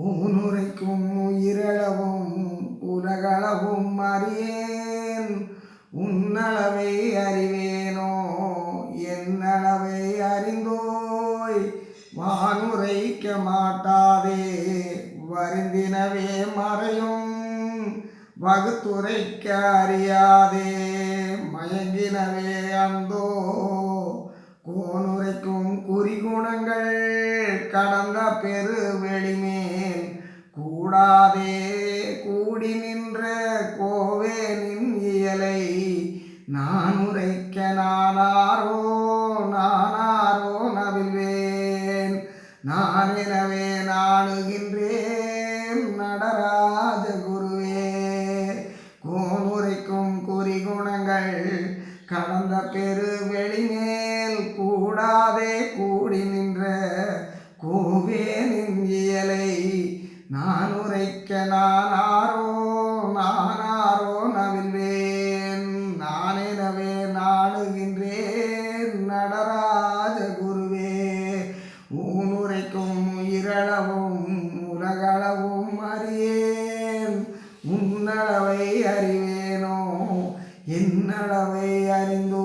ஊனுரைக்கும் உயிரளவும் உலகளவும் அறியேன். உன்னளவை அறிவேனோ என்னளவை அறிந்தோய். வானுரைக்க மாட்டாதே வருந்தினவே மறையும். வகுத்துரைக்க அறியாதே மயங்கினவே அந்தோ. கோனுரைக்கும் குறிகுணங்கள் கடந்த பெரு வெளிமேல் கூடாதே கூடி நின்ற கோவே நின் இயலை. நான் உரைக்க நானாரோ நவில்வேன். நான் எனவே நாணுகின்றேன் நடராஜ குருவே. கோனுரைக்கும் குறிகுணங்கள் கடந்த பெரு வெளிமேல் கூடாதே கூடி நின்ற கோவே நின் இயலை. நான் உரைக்க நானாரோ நவில்வேன். நான் எனவே நாணுகின்றேன் நடராஜ குருவே. ஊனுரைக்கும் உயிரளவும் உலகளவும் அறியேன். உன்னளவை அறிவேனோ என்னளவை அறிந்தோ.